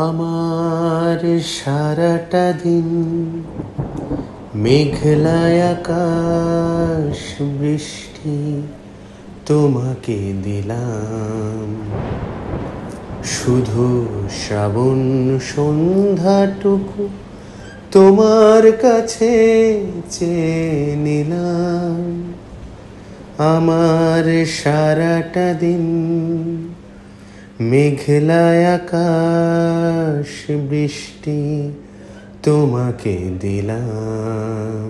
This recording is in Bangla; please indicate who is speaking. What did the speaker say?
Speaker 1: আমার সারাটা দিন মেঘলায় আকাশ বৃষ্টি তোমাকে দিলাম, শুধু শ্রাবণ সন্ধ্যাটুকু তোমার কাছে চেয়ে নিলাম। আমার সারাটা দিন মেঘলায় আকাশ বৃষ্টি তোমাকে দিলাম।